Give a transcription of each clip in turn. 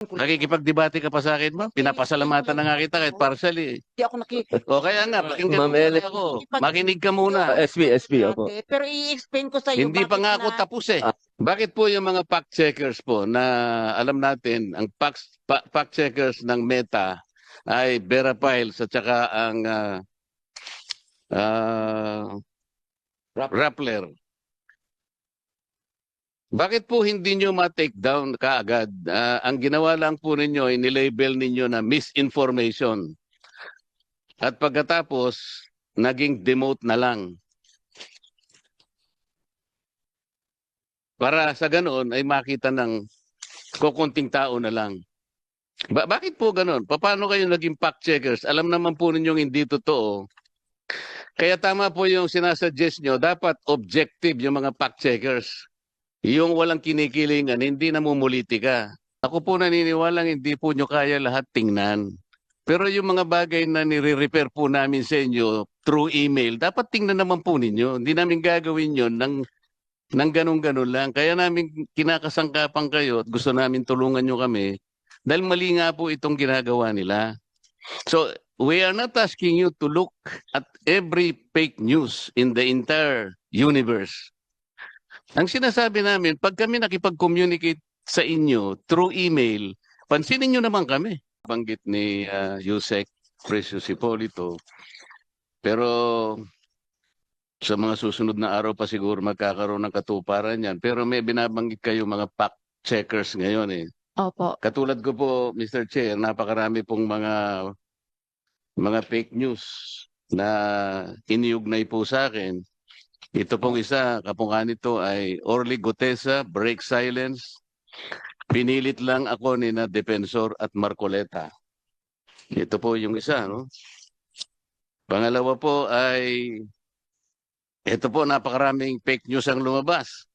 Nakikipagdebate ka pa sa akin, ma'am? Pinapasalamatan na nga kita kahit partially. Hindi ako O kaya nga, pakinggan Ma'am mo muna Ellen. ako. Makinig ka muna. SB, opo. Pero i-explain ko sa iyo Hindi pa bakit nga ako na tapos eh. Bakit po yung mga fact checkers po na alam natin, ang fact checkers ng Meta ay Vera Files at saka ang Rappler. Bakit po hindi nyo ma-take down kaagad? Ang ginawa lang po ninyo ay nilabel ninyo na misinformation. At pagkatapos, naging demote na lang. Para sa ganoon ay makita ng kukunting tao na lang. Bakit po ganoon? Paano kayo naging fact checkers? Alam naman po ninyong hindi totoo. Kaya tama po yung sinasuggest nyo, dapat objective yung mga fact checkers. Yung walang kinikilingan, hindi namumulitika. Ako po naniniwalang hindi po nyo kaya lahat tingnan. Pero yung mga bagay na nire-repair po namin sa inyo through email, dapat tingnan naman po ninyo. Hindi namin gagawin yon ng ganun-ganun lang. Kaya namin kinakasangkapan kayo at gusto namin tulungan nyo kami dahil mali nga po itong ginagawa nila. So, we are not asking you to look at every fake news in the entire universe. Ang sinasabi namin, pag kami nakipag-communicate sa inyo through email, pansinin nyo naman kami. Banggit ni Yusek Precious Hipolito. Pero sa mga susunod na araw pa siguro magkakaroon ng katuparan yan. Pero may binabanggit kayo mga fact checkers ngayon eh. Opo. Katulad ko po, Mr. Chair, napakarami pong mga fake news na iniugnay po sa akin. Ito pong isa, kapungka nito ay Orly Gutesa, Break Silence. Pinilit lang ako ni na Defensor at Marcoleta. Ito po yung isa, no? Pangalawa po ay, ito po napakaraming fake news ang lumabas.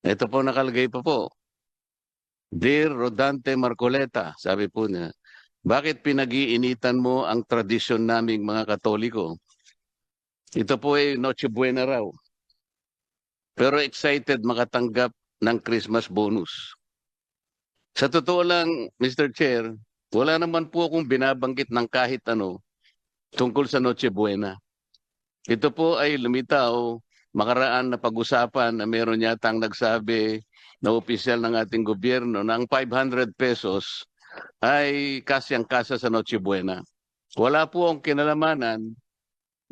Ito po nakalagay pa po. Dear Rodante Marcoleta, sabi po niya, bakit pinag-iinitan mo ang tradisyon naming mga Katoliko? Ito po ay Noche Buena raw. Pero excited makatanggap ng Christmas bonus. Sa totoo lang, Mr. Chair, wala naman po akong binabanggit ng kahit ano tungkol sa Noche Buena. Ito po ay lumitaw, makaraan na pag-usapan na meron yatang nagsabi na opisyal ng ating gobyerno na ang 500 pesos ay kasyang-kasa sa Noche Buena. Wala po ang kinalamanan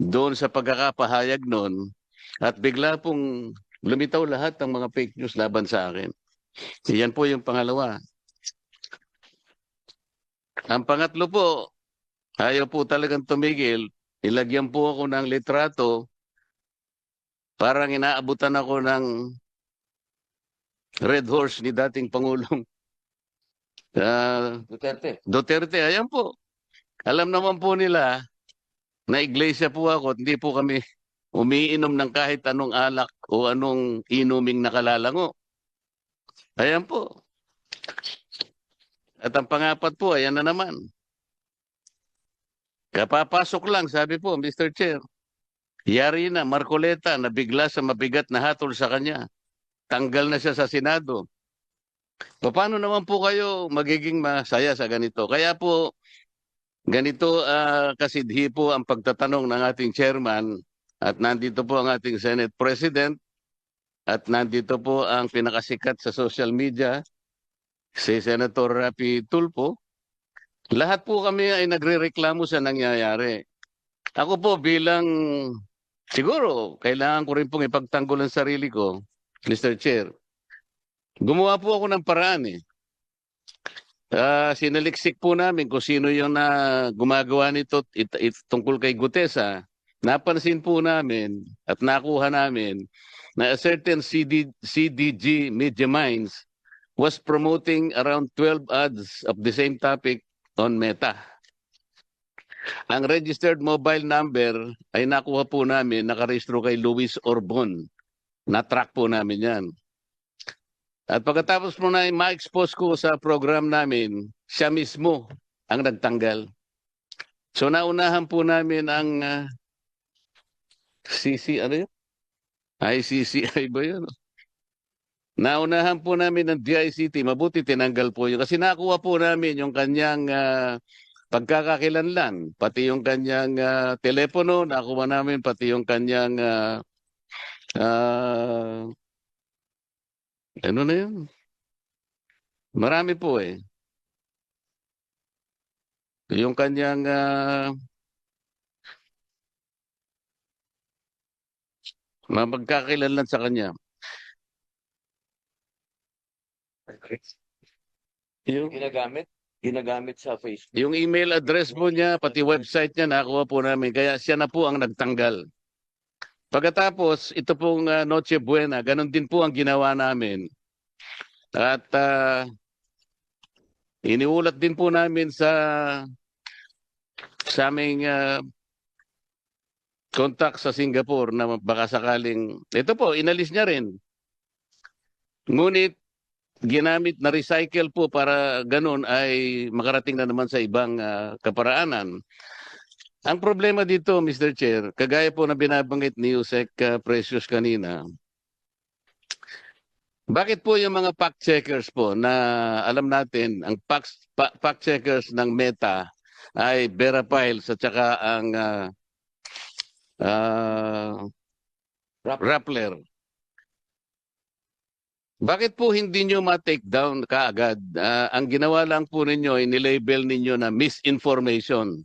doon sa pagkakapahayag noon at bigla pong lumitaw lahat ng mga fake news laban sa akin. Yan po yung pangalawa. Ang pangatlo po, ayaw po talagang tumigil. Ilagyan po ako ng litrato. Parang inaabutan ako ng Red Horse ni dating Pangulong Duterte. Ayan po. Alam naman po nila na iglesia po ako, hindi po kami umiinom ng kahit anong alak o anong inuming nakalalango. Ayan po. At ang pangapat po, ayan na naman. Kapapasok lang, sabi po, Mr. Chair. Yari na, Marcoleta, na bigla sa mabigat na hatol sa kanya. Tanggal na siya sa Senado. Paano naman po kayo magiging masaya sa ganito? Kaya po, ganito kasidhi po ang pagtatanong ng ating chairman at nandito po ang ating Senate President at nandito po ang pinakasikat sa social media, si Senator Rapi Tulfo. Lahat po kami ay nagrereklamo sa nangyayari. Ako po bilang, siguro, kailangan ko rin pong ipagtanggol ang sarili ko, Mr. Chair. Gumawa po ako ng paraan eh. Sinaliksik po namin kung sino yung gumagawa nito tungkol kay Gutesa. Napansin po namin at nakuha namin na a certain CDG Media Minds was promoting around 12 ads of the same topic on Meta. Ang registered mobile number ay nakuha po namin, nakarehistro kay Luis Orbon. Na-track po namin yan. At pagkatapos mo na ma-expose ko sa program namin, siya mismo ang nagtanggal. So naunahan po namin ang CC, ano yun? ICCI ba yun? Naunahan po namin ng DICT, mabuti tinanggal po yun. Kasi nakuha po namin yung kanyang pagkakakilanlan, pati yung kanyang telepono, nakuha namin pati yung kanyang ah, ano na yun? Marami po eh. Yung kanyang magkakakilanlan sa kanya. Yung, Ginagamit sa Facebook. yung email address po niya, pati website niya, nakuha po namin. Kaya siya na po ang nagtanggal. Pagkatapos, ito pong Noche Buena, ganun din po ang ginawa namin. At iniulat din po namin sa aming contact sa Singapore na baka sakaling, ito po, inalis niya rin. Ngunit, ginamit na recycle po para ganun ay makarating na naman sa ibang kaparaanan. Ang problema dito, Mr. Chair, kagaya po na binabanggit ni Yusek Precious kanina, bakit po yung mga fact checkers po na alam natin, ang fact checkers ng Meta ay Vera Piles at saka ang Rappler. Bakit po hindi nyo ma-take down kaagad? Ang ginawa lang po ninyo ay nilabel ninyo na misinformation.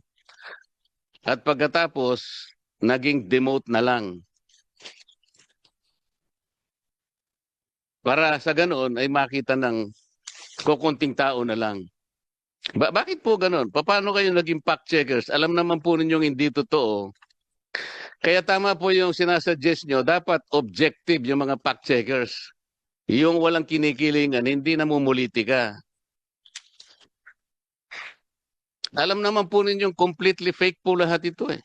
At pagkatapos, naging demote na lang. Para sa ganoon ay makita ng kukunting tao na lang. Bakit po ganoon? Paano kayo naging fact checkers? Alam naman po ninyong hindi totoo. Kaya tama po yung sinasuggest nyo, dapat objective yung mga fact checkers. Yung walang kinikilingan, hindi namumulitika. Alam naman po ninyong completely fake po lahat ito eh.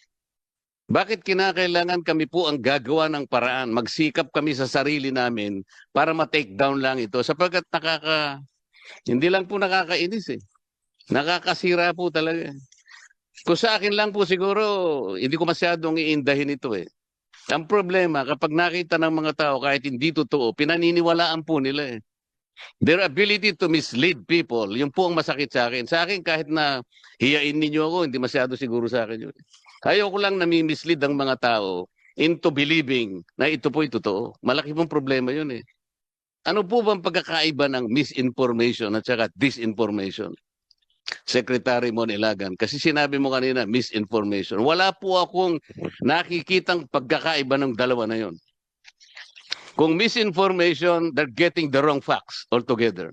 Bakit kinakailangan kami po ang gagawa ng paraan? Magsikap kami sa sarili namin para ma-take down lang ito. Sapagkat hindi lang po nakakainis eh. Nakakasira po talaga. Kung sa akin lang po siguro, hindi ko masyadong iindahin ito eh. Ang problema, kapag nakita ng mga tao kahit hindi totoo, pinaniniwalaan po nila eh. Their ability to mislead people, yun po ang masakit sa akin. Sa akin, kahit na hiyain ninyo ako, hindi masyado siguro sa akin yun. Ayoko lang nami-mislead ang mga tao into believing na ito po'y totoo. Malaki pong problema yun eh. Ano po bang pagkakaiba ng misinformation at saka disinformation? Secretary Mon Ilagan, kasi sinabi mo kanina misinformation. Wala po akong nakikitang pagkakaiba ng dalawa na yun. Kung misinformation, they're getting the wrong facts altogether.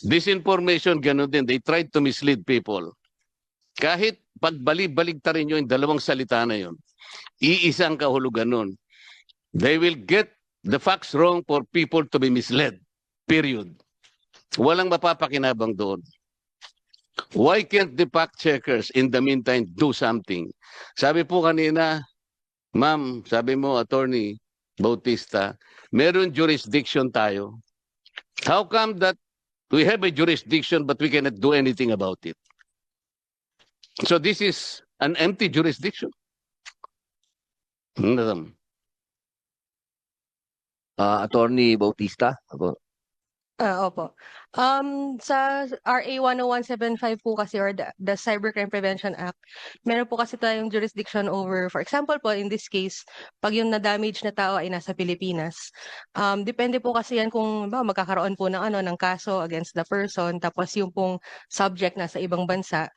Disinformation, ganun din. They tried to mislead people. Kahit pagbali-baligtarin nyo yung dalawang salita na yun, iisang kahulugan nun. They will get the facts wrong for people to be misled. Period. Walang mapapakinabang doon. Why can't the fact checkers in the meantime do something? Sabi po kanina, ma'am, sabi mo, Attorney Bautista, meron jurisdiction tayo. How come that we have a jurisdiction but we cannot do anything about it? So this is an empty jurisdiction. Attorney Bautista. Opo. Sa RA 10175 po kasi or the Cybercrime Prevention Act, meron po kasi tayong jurisdiction over, for example po, in this case, pag yung na-damage na tao ay nasa Pilipinas. Depende po kasi yan kung magkakaroon po ng kaso against the person, tapos yung pong subject nasa ibang bansa.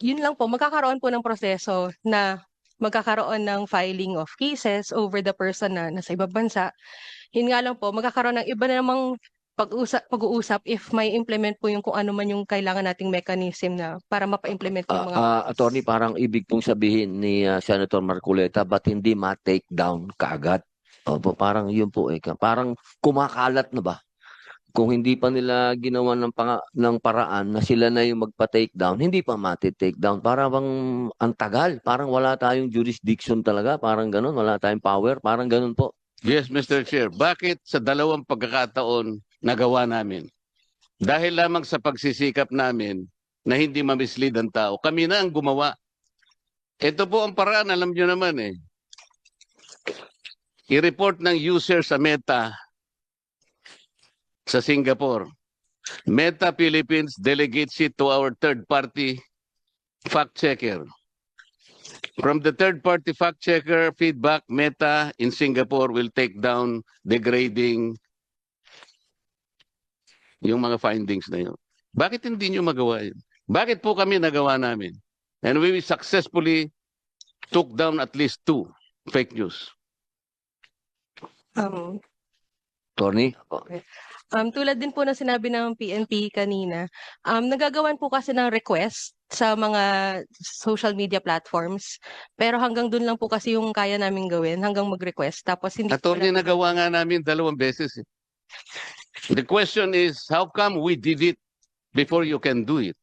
Yun lang po, magkakaroon po ng proseso na magkakaroon ng filing of cases over the person na nasa ibang bansa. Yun nga lang po, magkakaroon ng iba na namang pag-uusap if may implement po yung kung ano man yung kailangan nating mechanism na para mapa-implement yung mga... Attorney, parang ibig pong sabihin ni Senator Marcoleta, ba't hindi ma-take down kaagad? Opo, parang yun po eh. Parang kumakalat na ba? Kung hindi pa nila ginawa ng paraan na sila na yung magpa-take down, hindi pa mati-take down. Parang ang tagal. Parang wala tayong jurisdiction talaga. Parang ganun. Wala tayong power. Parang ganun po. Yes, Mr. Chair. Bakit sa dalawang pagkakataon nagawa namin? Dahil lamang sa pagsisikap namin na hindi mamislead ang tao. Kami na ang gumawa. Ito po ang paraan, alam nyo naman eh. I-report ng user sa Meta sa Singapore. Meta Philippines delegates it to our third-party fact-checker. From the third-party fact-checker feedback, Meta in Singapore will take down degrading yung mga findings na yun. Bakit hindi nyo magawa yun? Bakit po kami nagawa namin? And we successfully took down at least 2 fake news. Attorney? Tulad din po na sinabi ng PNP kanina, nagagawan po kasi ng request sa mga social media platforms. Pero hanggang dun lang po kasi yung kaya namin gawin, hanggang mag-request. Tapos hindi po Attorney, natin- nagawa nga namin 2 beses. Eh. The question is, how come we did it before you can do it?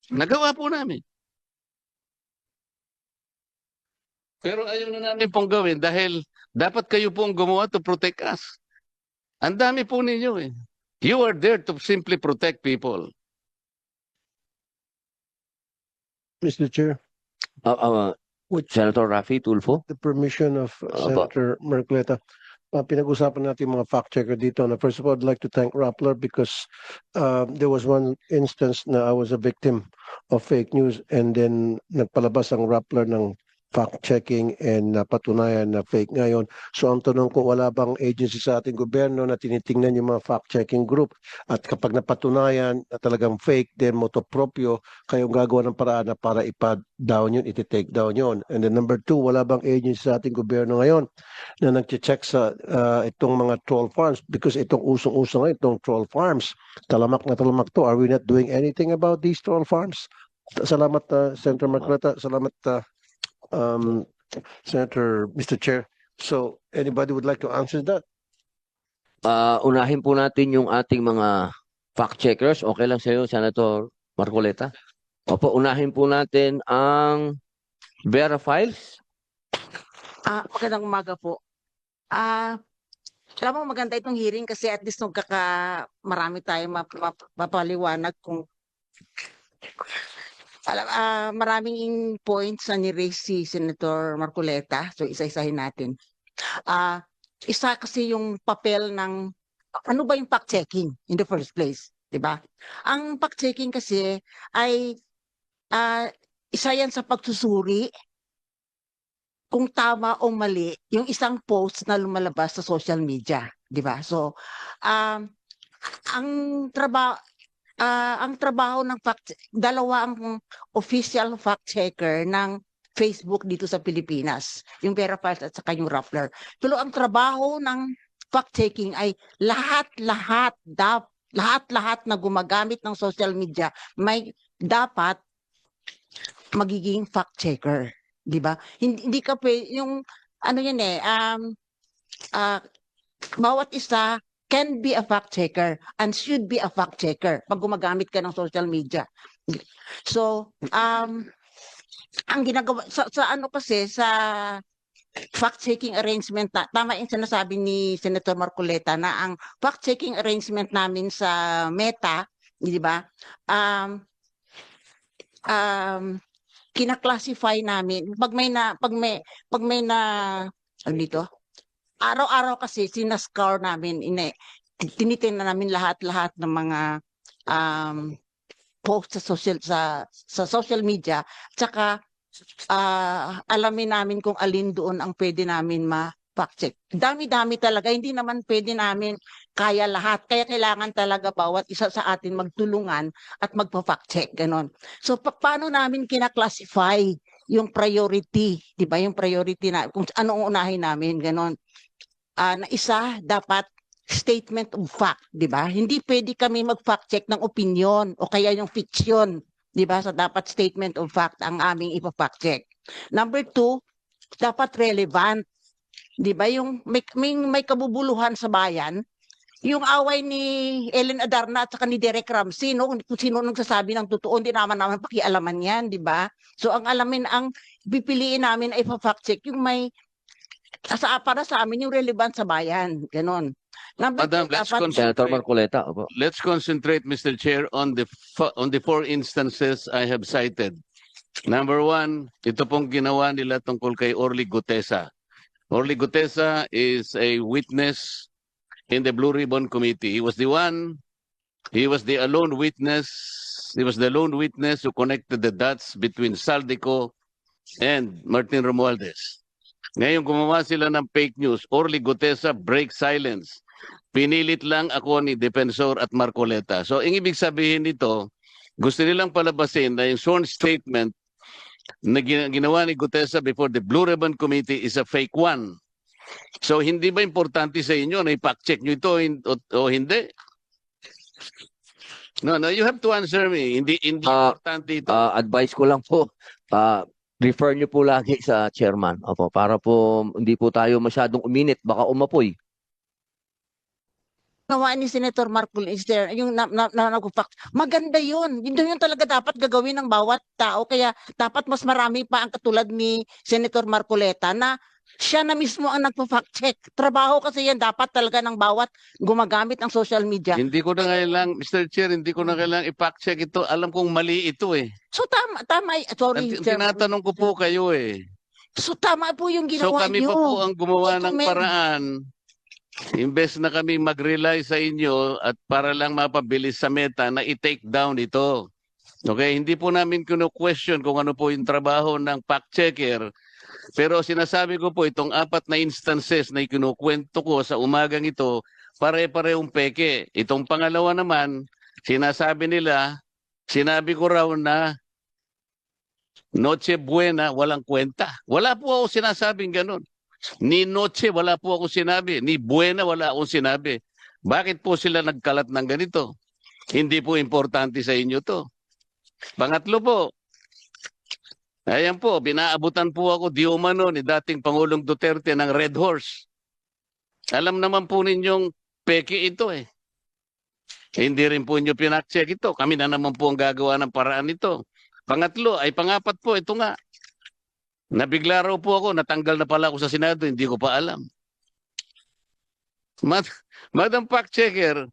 Nagawa po namin. Pero ayaw na namin pong gawin dahil dapat kayo pong gumawa to protect us. Ang dami po ninyo eh. You are there to simply protect people. Mr. Chair, with Senator Raffy Tulfo? the permission of Opo. Senator Marcoleta, pinag-usapan natin mga fact checker dito. Na first of all, I'd like to thank Rappler because there was one instance na I was a victim of fake news and then nagpalabas ang Rappler ng fact checking and napatunayan na fake ngayon. So ang tanong ko, wala bang agency sa ating gobyerno na tinitingnan yung mga fact checking group at kapag napatunayan na talagang fake, then moto proprio kayong gagawa ng paraan na para ipa-down yun, iti-take down yun. And then number 2, wala bang agency sa ating gobyerno ngayon na nag-check sa itong mga troll farms because itong usong-usong ngayon, itong troll farms. Talamak na talamak to. Are we not doing anything about these troll farms? Salamat, Senator Marcoleta. Salamat, Senator, Mr. Chair. So, anybody would like to answer that? Unahin po natin yung ating mga fact checkers. Okay lang sa iyo, Senator Marcoleta? Opo, unahin po natin ang Vera Files. Magandang umaga po. Alam mo, maganda itong hearing kasi at least marami tayong mapaliwanag kung maraming points na ni-raise si Senator Marcoleta. So, isa-isahin natin. Isa kasi yung papel ng, ano ba yung fact-checking in the first place? Diba? Ang fact-checking kasi ay isa yan sa pagsusuri kung tama o mali yung isang post na lumalabas sa social media. Diba? So, ang trabaho ng dalawa ang official fact checker ng Facebook dito sa Pilipinas, yung Vera Files at saka yung Rappler. Pero ang trabaho ng fact checking ay lahat na gumagamit ng social media may dapat magiging fact checker, di ba? Hindi ka yung ano yan bawat isa can be a fact checker and should be a fact checker pag gumagamit ka ng social media. So, ang ginagawa sa ano kasi sa fact-checking arrangement na tama yung sinasabi ni Senator Marcoleta na ang fact-checking arrangement namin sa Meta, di ba? Kina-classify namin pag may na ano dito? Araw-araw kasi sinascour namin, tinitingnan namin lahat ng mga post sa social media, tsaka alamin namin kung alin doon ang pwede namin ma-fact check. Dami-dami talaga, hindi naman pwede namin kaya lahat. Kaya kailangan talaga bawat isa sa atin magtulungan at magpa-fact check, ganon. So paano namin kina-classify yung priority, di ba? Yung priority na kung anong unahin namin, ganon. Na isa dapat statement of fact, di ba? Hindi pwede kami mag-fact check ng opinion o kaya yung fiction, di ba? So dapat statement of fact ang aming ipa-fact check. Number 2, dapat relevant, di ba? Yung may kabubuluhan sa bayan, yung away ni Ellen Adarna at saka ni Derek Ramsey, no? Kung sino nagsasabi ng totoo, hindi naman pakialaman yan, di ba? So ang pipiliin namin ay ipa-fact check yung may para sa amin yung relevant sa bayan, ganon. Madam, Senator Marcoleta. Opo. let's concentrate, Mr. Chair, on the 4 instances I have cited. Number 1, ito pong ginawa nila tungkol kay Orly Gutesa. Orly Gutesa is a witness in the Blue Ribbon Committee. He was the lone witness. He was the lone witness who connected the dots between Saldico and Martin Romualdez. Ngayon gumawa sila ng fake news. Orly Gutesa break silence. Pinilit lang ako ni Defensor at Marcoleta. So, ang ibig sabihin nito, gusto nilang palabasin na yung sworn statement na ginawa ni Gutesa before the Blue Ribbon Committee is a fake one. So, hindi ba importante sa inyo na i-fact-check nyo ito o hindi? No, you have to answer me. Hindi importante ito. Advice ko lang po, refer nyo po lagi sa chairman. Opo, para po hindi po tayo masyadong uminit, baka umapoy. Gawa ni Senator Marcoleta, yung maganda yun. Yun talaga dapat gagawin ng bawat tao. Kaya dapat mas marami pa ang katulad ni Senator Marcoleta na siya na mismo ang nagpo-fact check. Trabaho kasi yan dapat talaga ng bawat gumagamit ng social media. Hindi ko na kailang, Mr. Chair, hindi ko na kailang i-fact check ito. Alam kong mali ito eh. So tama, sorry. Tinatanong ko po kayo eh. So tama po yung So ginawa kami nyo. pa po ang gumawa ng Recommend. paraan. Imbes na kami mag-rely sa inyo at para lang mapabilis sa meta na i-take down ito. Okay, hindi po namin kino-question kung ano po yung trabaho ng fact checker. Pero sinasabi ko po itong 4 na instances na ikinukwento ko sa umagang ito, pare-parehong peke. Itong pangalawa naman, sinabi ko raw na Noche Buena, walang kwenta. Wala po ako sinasabing ganun. Ni Noche, wala po ako sinabi. Ni Buena, wala akong sinabi. Bakit po sila nagkalat ng ganito? Hindi po importante sa inyo to. Pangatlo po, ayan po, binaabutan po ako di umano ni dating Pangulong Duterte ng Red Horse. Alam naman po ninyong peke ito eh. Hindi rin po inyo pinak-check ito. Kami na naman po ang gagawa ng paraan ito. Pangapat po, ito nga. Nabigla raw po ako, natanggal na pala ako sa Senado, hindi ko pa alam. Madam Fact Checker,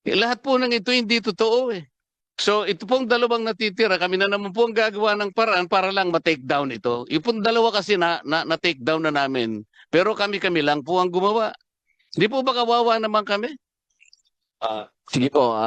lahat po ng ito hindi totoo eh. So ito pong dalawang natitira, kami na naman po ang gagawa ng paraan para lang ma-take down ito. Yung pong dalawa kasi na-take down na namin. Pero kami lang po ang gumawa. Hindi po ba kawawa naman kami? Sige po,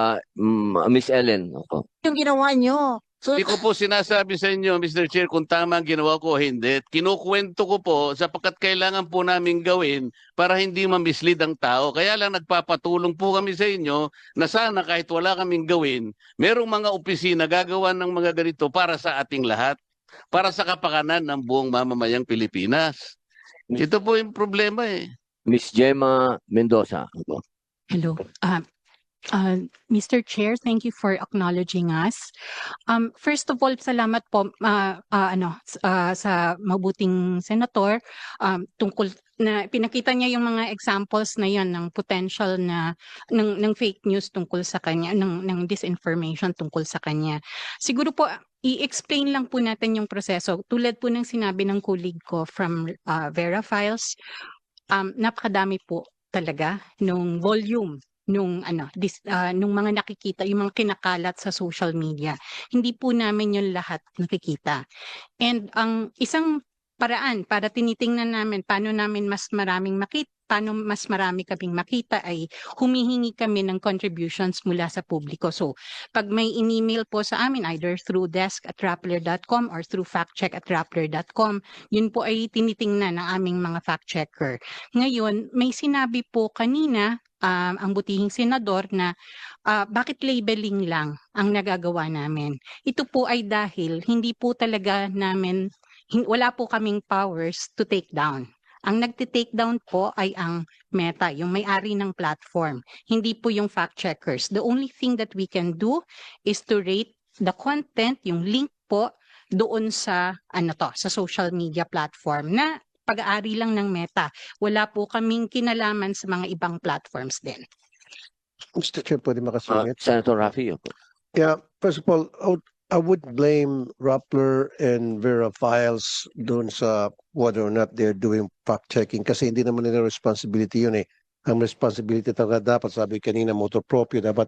Miss Ellen. Opo. Yung ginawa nyo. So, Hindi ko po sinasabi sa inyo, Mr. Chair, kung tama ang ginawa ko o hindi. Kinukwento ko po sapagkat kailangan po namin gawin para hindi ma-mislead ang tao. Kaya lang nagpapatulong po kami sa inyo na sana kahit wala kaming gawin, merong mga opisina gagawa ng mga ganito para sa ating lahat. Para sa kapakanan ng buong mamamayang Pilipinas. Ito po yung problema eh. Miss Gemma Mendoza. Opo. Hello. Mr. Chair, thank you for acknowledging us. First of all, salamat po sa mabuting senator tungkol na pinakita niya yung mga examples na yon ng potential na ng fake news tungkol sa kanya, ng disinformation tungkol sa kanya. Siguro po i-explain lang po natin yung proseso. Tulad po ng sinabi ng colleague ko from Vera Files, napakadami po talaga nung volume nung mga nakikita, yung mga kinakalat sa social media. Hindi po namin yung lahat nakikita. And ang isang paraan para tinitingnan namin paano mas marami kaming makita ay humihingi kami ng contributions mula sa publiko. So, pag may in-email po sa amin either through desk@rappler.com or through factcheck@rappler.com, yun po ay tinitingnan ng aming mga fact checker. Ngayon, may sinabi po kanina ang butihing senador na bakit labeling lang ang nagagawa namin. Ito po ay dahil hindi po talaga namin, wala po kaming powers to take down. Ang nagti-take down po ay ang Meta, yung may-ari ng platform. Hindi po yung fact checkers. The only thing that we can do is to rate the content, yung link po doon sa sa social media platform na pag-aari lang ng Meta. Wala po kaming kinalaman sa mga ibang platforms din. Mr. Chair, pwede makasingit? Senator Raffy. Opo. Yeah, first of all, I would blame Rappler and Vera Files doon sa whether or not they're doing fact-checking kasi hindi naman nila responsibility yun eh. ang responsibility talaga dapat, sabi kanina, motor proprio, dapat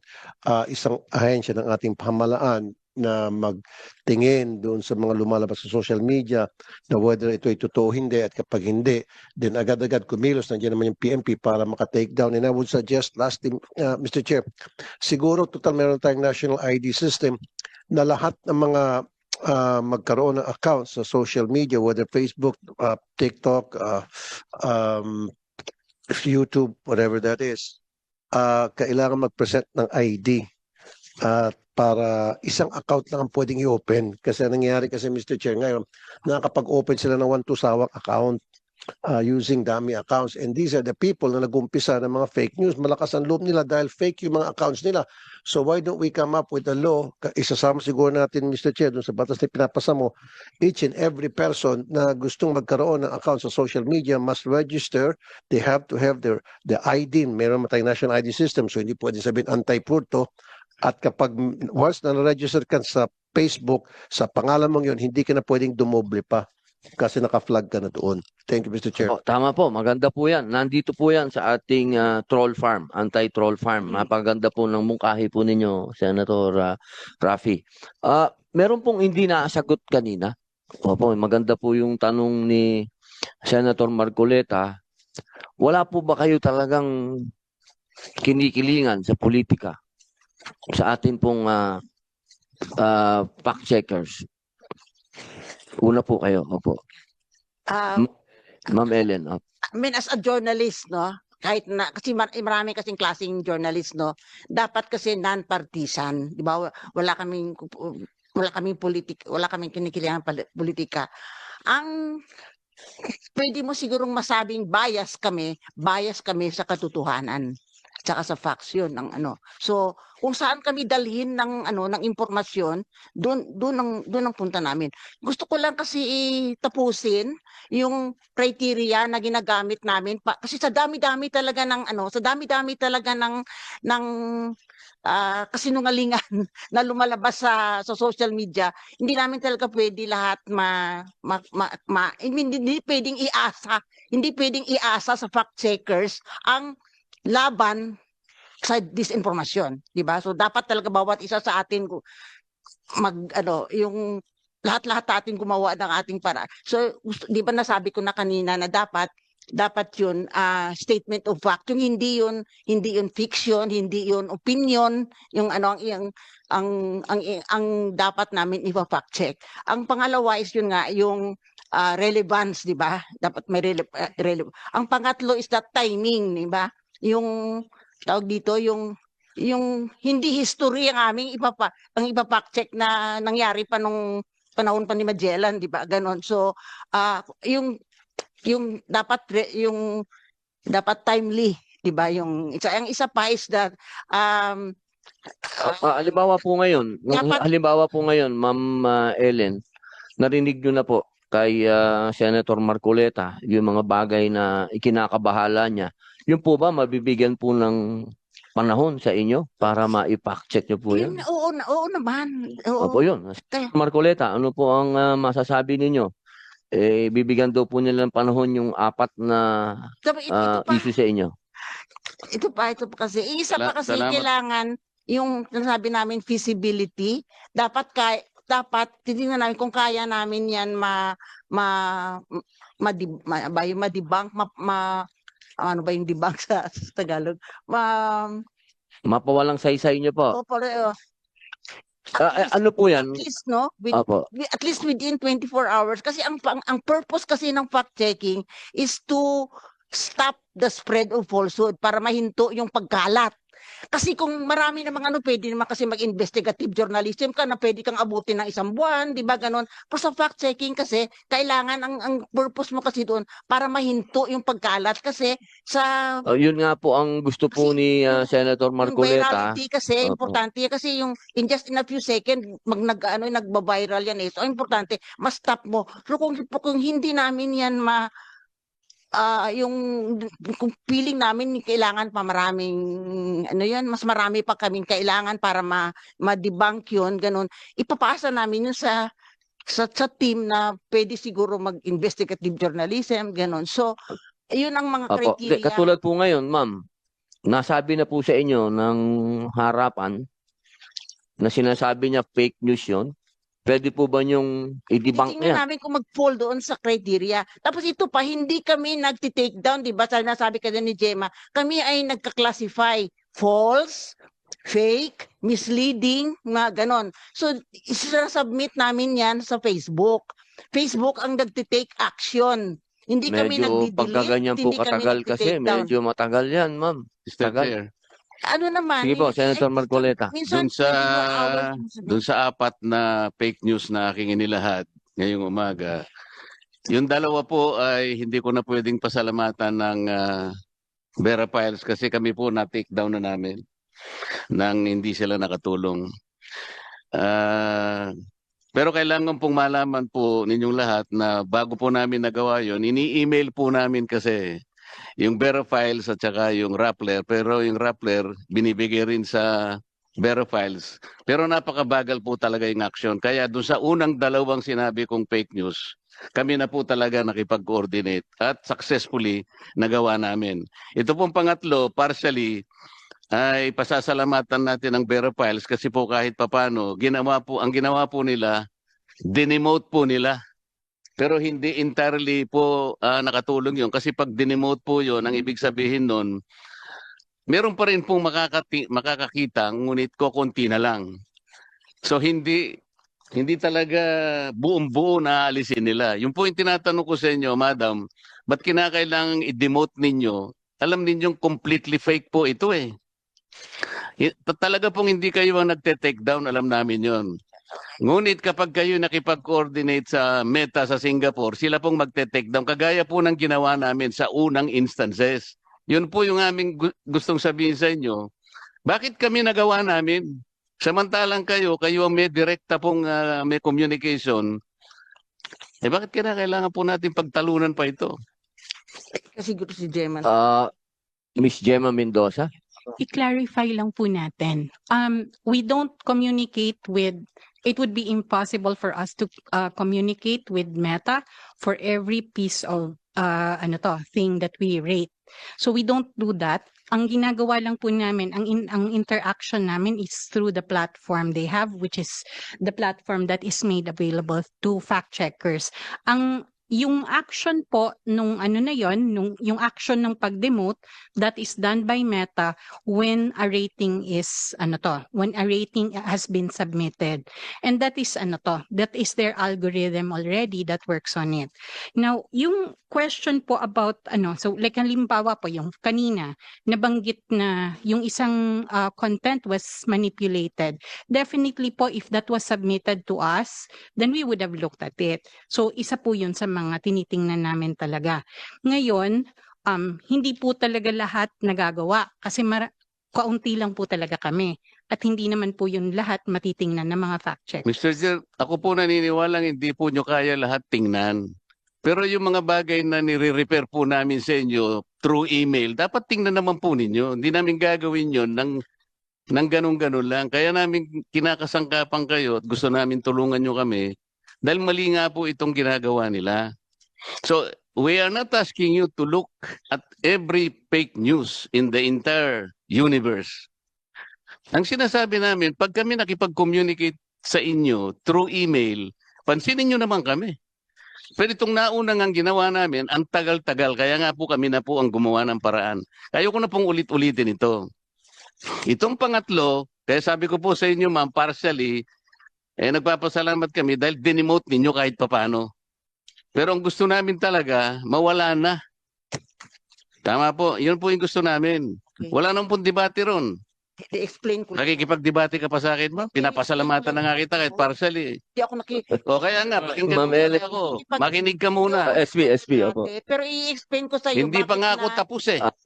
isang ahensya ng ating pamahalaan na magtingin doon sa mga lumalabas sa social media na whether ito ay totoo o hindi, at kapag hindi, then agad-agad kumilos, nandiyan naman yung PNP para maka-take down. And I would suggest, lastly, Mr. Chair, siguro total meron tayong national ID system na lahat ng mga magkaroon ng accounts sa social media, whether Facebook, TikTok, YouTube, whatever that is, kailangan mag-present ng ID para isang account lang ang pwedeng i-open. Kasi nangyayari kasi, Mr. Chair, ngayon, nakakapag-open sila ng 1-2 sawak account using dummy accounts. And these are the people na nag-umpisa ng mga fake news. Malakas ang loob nila dahil fake yung mga accounts nila. So why don't we come up with a law? Isasama siguro natin, Mr. Chair, dun sa batas na pinapasa mo, each and every person na gustong magkaroon ng account sa social media must register. They have to have the ID. Meron tayong national ID system, so hindi pwede sabihin anti-fraud to. At kapag once na-register ka sa Facebook, sa pangalan mong yun, hindi ka na pwedeng dumoble pa kasi naka-flag ka na doon. Thank you, Mr. Chair. Oh, tama po, maganda po yan. Nandito po yan sa ating troll farm, anti-troll farm. Napaganda po ng mungkahi po ninyo, Senator Raffy. Meron pong hindi nasagot kanina. Opo, maganda po yung tanong ni Senator Marcoleta. Wala po ba kayo talagang kinikilingan sa politika? Sa atin pong fact checkers. Una po kayo, opo. Ma'am Ellen. I mean, as a journalist, no, kahit na, kasi marami kasing klaseng journalist, no, dapat kasi non-partisan, di ba? Wala kaming kinikilingan politika. Ang pwede mo sigurong masabing bias kami sa katotohanan. Tsaka sa facts yun ng ano. So, kung saan kami dalhin ng ng impormasyon, doon ang punta namin. Gusto ko lang kasi tapusin yung criteria na ginagamit namin kasi sa dami-dami talaga ng kasinungalingan na lumalabas sa social media. Hindi namin talaga pwede lahat hindi pwedeng iasa sa fact checkers ang laban sa disinformasyon, di ba? So dapat talaga bawat isa sa atin yung lahat-lahat natin gumawa ng ating para. So di ba nasabi ko na kanina na dapat yun statement of fact, yung hindi yun fiction, hindi yun opinion, yung ang dapat namin i-fact check. Ang pangalawa is yun nga yung relevance, di ba? Dapat may Ang pangatlo is that timing, di ba? Yung tawag dito, yung hindi history ang aming ipafact check na nangyari pa nung panahon pa ni Magellan, di ba? Ganon. So, yung dapat timely, di ba? Yung isa pa is that halimbawa po ngayon, Ma'am Ellen, narinig nyo na po kay Senator Marcoleta yung mga bagay na ikinakabahala niya. Yun po ba mabibigyan po ng panahon sa inyo para ma-fact check nyo po yan? Oo naman. Oo. Opo yun. Marcoleta, ano po ang masasabi ninyo? Bibigyan daw po nila ng panahon yung 4 na issue sa inyo. Ito pa kasi. Isa pa kasi Salamat. kailangan yung nasabi namin feasibility. Dapat titingnan namin kung kaya namin yan ma-debunk, ano ba yung debunk sa Tagalog? Mapawalang saysay nyo po. Ano po yan? At least, no? Opo. At least within 24 hours. Kasi ang purpose kasi ng fact-checking is to stop the spread of falsehood para mahinto yung pagkalat. Kasi kung marami namang pwede naman kasi mag-investigative journalism ka na pwede kang abutin ng 1 buwan, di ba ganon? Pero sa fact-checking kasi, kailangan ang purpose mo kasi doon para mahinto yung pagkalat kasi sa... Yun nga po ang gusto po ni Senator Marcoleta. Virality kasi, importante kasi yung in just in a few seconds, nagba-viral yan eh. So, importante, ma-stop mo. So, kung hindi namin yan kung feeling namin kailangan pa maraming mas marami pa kaming kailangan para ma-debunk yun, ganun. Ipapasa namin yun sa team na pwede siguro mag-investigative journalism, ganun. So, Yun ang mga Opo. criteria. Katulad po ngayon, ma'am, nasabi na po sa inyo ng harapan na sinasabi niya fake news yun. Pwede po ba niyong i-debunk Titingnan niya? namin kung mag-fall doon sa criteria. Tapos ito pa, hindi kami nagti-take down, di ba? Sabi ka din ni Gemma, kami ay nagka-classify false, fake, misleading, mga ganon. So, isasubmit namin yan sa Facebook. Facebook ang nagti-take action. Hindi kami Medyo pagka nagdi-delete, ganyan po hindi kami katagal kasi, nagti-take down. medyo matagal yan, ma'am. Mr. Tagal. Chair, Ano naman? Sige po, Senator Marcoleta. Minsan, dun sa 24 hours mo sabihin. dun sa 4 na fake news na aking inilahad ngayong umaga, yung 2 po ay hindi ko na pwedeng pasalamatan ng Vera Files kasi kami po na-take down na namin nang hindi sila nakatulong. Ah, pero kailangan pong malaman po ninyong lahat na bago po namin nagawa yon, ini-email po namin kasi yung Vera Files at saka yung Rappler. Pero yung Rappler, binibigay rin sa Vera Files. Pero napakabagal po talaga yung action. Kaya doon sa unang 2 sinabi kong fake news, kami na po talaga nakipag-coordinate at successfully nagawa namin. Ito pong pangatlo, partially, ay pasasalamatan natin ang Vera Files kasi po kahit papano, ang ginawa po nila, dinemote po nila. Pero hindi entirely po nakatulong yun kasi pag dinemote po yun, ang ibig sabihin nun, meron pa rin pong makakakita, ngunit kokonti na lang. So hindi talaga buong-buo na alisin nila. Yung po yung tinatanong ko sa inyo, madam, ba't kinakailangang i-demote ninyo? Alam ninyong completely fake po ito eh. Talaga pong hindi kayo ang nagte-take down, alam namin yon. Ngunit kapag kayo nakipag-coordinate sa Meta sa Singapore, sila pong magte-take down. Kagaya po ng ginawa namin sa unang instances. Yun po yung aming gustong sabihin sa inyo. Bakit kami nagawa namin? Samantalang kayo ang may direkta pong may communication. Bakit kailangan po natin pagtalunan pa ito? Siguro si Gemma. Miss Gemma Mendoza. I-clarify lang po natin. We don't communicate with, it would be impossible for us to communicate with Meta for every piece of thing that we rate. So we don't do that. Ang ginagawa lang po namin, ang interaction namin is through the platform they have, which is the platform that is made available to fact checkers. Yung action po nung yung action ng pag-demote, that is done by Meta when a rating is when a rating has been submitted. And that is their algorithm already that works on it. Now, yung question po about so like halimbawa po yung kanina nabanggit na yung isang content was manipulated. Definitely po if that was submitted to us, then we would have looked at it. So isa po yun sa mga tinitingnan namin talaga. Ngayon, hindi po talaga lahat nagagawa kasi kaunti lang po talaga kami. At hindi naman po yun lahat matitingnan ng mga fact check. Mr. Chair, ako po naniniwalang hindi po nyo kaya lahat tingnan. Pero yung mga bagay na nire-repair po namin sa inyo through email, dapat tingnan naman po ninyo. Hindi namin gagawin yun ng ganun-ganun lang. Kaya namin kinakasangkapan kayo at gusto namin tulungan nyo kami dahil mali nga po itong ginagawa nila. So, we are not asking you to look at every fake news in the entire universe. Ang sinasabi namin, pag kami nakipag-communicate sa inyo through email, pansinin nyo naman kami. Pero itong naunang ang ginawa namin, ang tagal-tagal. Kaya nga po kami na po ang gumawa ng paraan. Kaya ko na pong ulit-ulitin ito. Itong pangatlo, kaya sabi ko po sa inyo ma'am, partially, nagpapasalamat kami dahil dinemote ninyo kahit papano. Pero ang gusto namin talaga, mawala na. Tama po, yun po yung gusto namin. Wala nang pong debate ron. I-explain ko. Nakikipag-debate ka pa sa akin, ma'am. Pinapasalamatan na nga kita kahit partially. Hindi ako O kaya nga, pakinggan Ma'am mo muna Ellen. ako. Makinig ka muna. SP, opo. Pero i-explain ko sa iyo Hindi pa nga ako tapos eh.